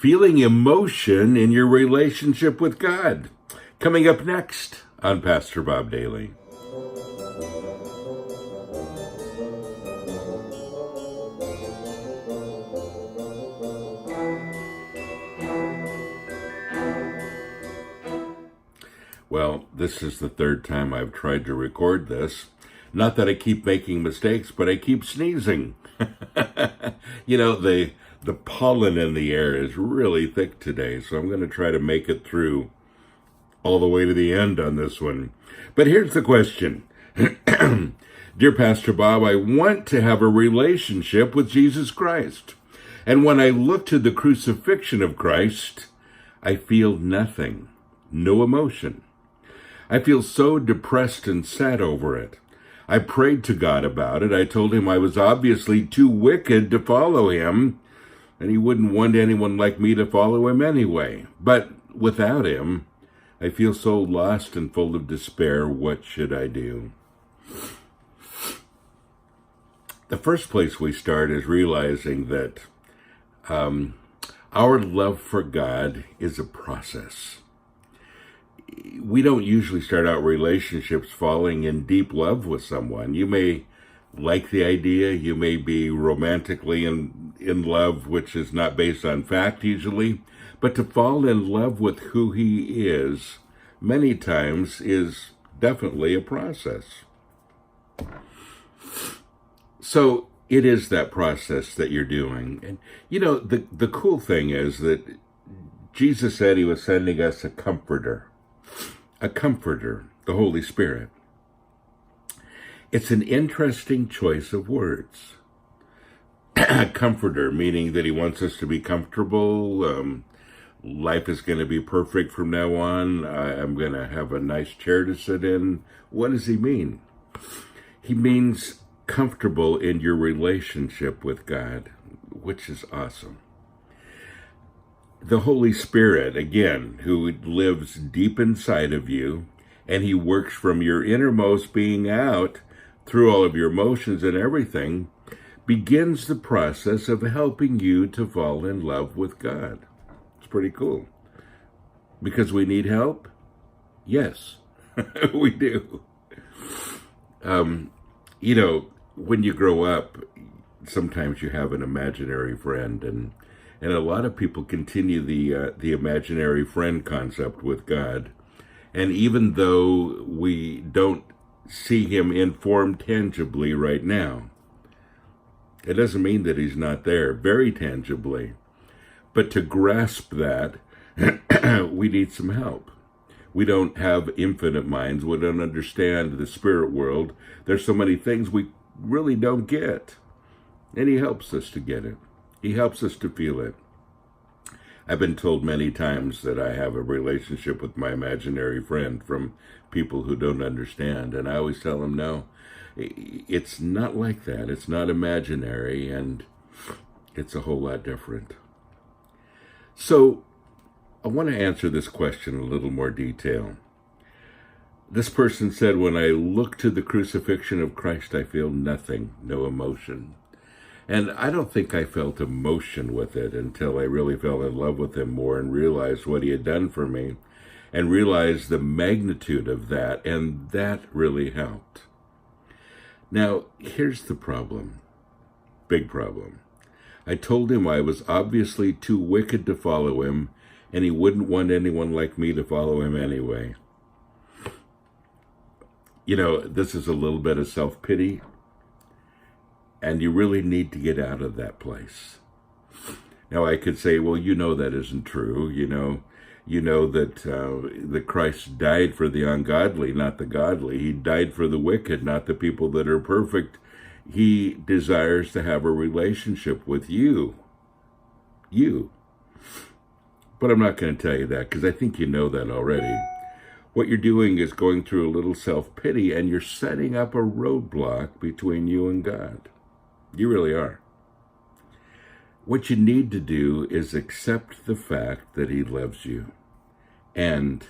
feeling emotion in your relationship with God. Coming up next on Pastor Bob Daly. Well, this is the third time I've tried to record this. Not that I keep making mistakes, but I keep sneezing. You know, the pollen in the air is really thick today, so I'm going to try to make it through all the way to the end on this one. But here's the question. Dear Pastor Bob, I want to have a relationship with Jesus Christ. And when I look to the crucifixion of Christ, I feel nothing, no emotion. I feel so depressed and sad over it. I prayed to God about it. I told him I was obviously too wicked to follow him, and he wouldn't want anyone like me to follow him anyway. But without him, I feel so lost and full of despair. What should I do? The first place we start is realizing that our love for God is a process. We don't usually start out relationships falling in deep love with someone. You may like the idea, you may be romantically in love, which is not based on fact usually, but to fall in love with who he is many times is definitely a process. So it is that process that you're doing. And you know, the cool thing is that Jesus said he was sending us a comforter, the Holy Spirit. It's an interesting choice of words. A comforter, meaning that he wants us to be comfortable. Life is going to be perfect from now on. I'm going to have a nice chair to sit in. What does he mean? He means comfortable in your relationship with God, which is awesome. The Holy Spirit, again, who lives deep inside of you, and he works from your innermost being out through all of your emotions and everything, begins the process of helping you to fall in love with God. It's pretty cool. Because we need help? Yes, we do. You know, when you grow up, sometimes you have an imaginary friend, and a lot of people continue the imaginary friend concept with God. And even though we don't see him in form tangibly right now, it doesn't mean that he's not there very tangibly. But to grasp that, we need some help. We don't have infinite minds. We don't understand the spirit world. There's so many things we really don't get. And he helps us to get it. He helps us to feel it. I've been told many times that I have a relationship with my imaginary friend from people who don't understand. And I always tell them, no, it's not like that. It's not imaginary, and it's a whole lot different. So I want to answer this question in a little more detail. This person said, when I look to the crucifixion of Christ, I feel nothing, no emotion. And I don't think I felt emotion with it until I really fell in love with him more and realized what he had done for me and realized the magnitude of that, and that really helped. Now, here's the problem, big problem. I told him I was obviously too wicked to follow him, and he wouldn't want anyone like me to follow him anyway. You know, this is a little bit of self-pity, and you really need to get out of that place. Now, I could say, well, you know that isn't true. You know that Christ died for the ungodly, not the godly. He died for the wicked, not the people that are perfect. He desires to have a relationship with you. But I'm not going to tell you that, because I think you know that already. What you're doing is going through a little self-pity, and you're setting up a roadblock between you and God. You really are. What you need to do is accept the fact that he loves you, and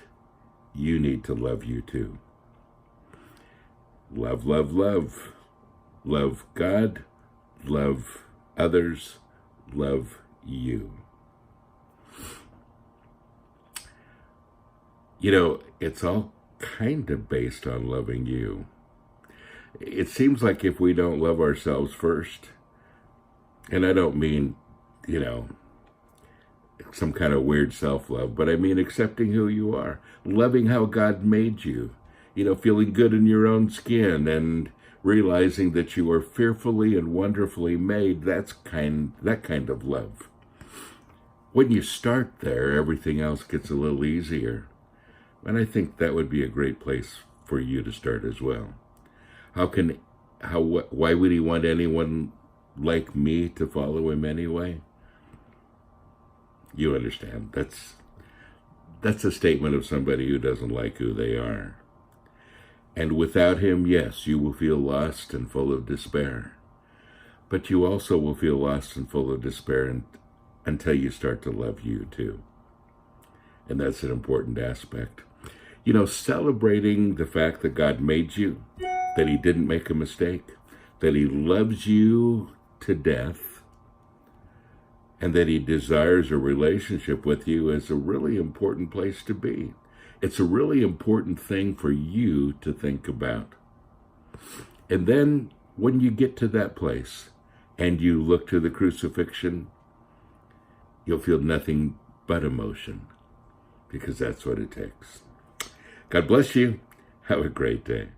you need to love you too. Love, love, love. Love God, love others, love you. It's all kind of based on loving you. It seems like if we don't love ourselves first, and I don't mean, you know, some kind of weird self-love, but I mean accepting who you are, loving how God made you, feeling good in your own skin and realizing that you are fearfully and wonderfully made. That kind of love. When you start there, everything else gets a little easier. And I think that would be a great place for you to start as well. Why would he want anyone like me to follow him anyway? You understand. That's a statement of somebody who doesn't like who they are. And without him, yes, you will feel lost and full of despair. But you also will feel lost and full of despair until you start to love you too. And that's an important aspect. Celebrating the fact that God made you, that he didn't make a mistake, that he loves you to death, and that he desires a relationship with you is a really important place to be. It's a really important thing for you to think about. And then when you get to that place and you look to the crucifixion, you'll feel nothing but emotion, because that's what it takes. God bless you. Have a great day.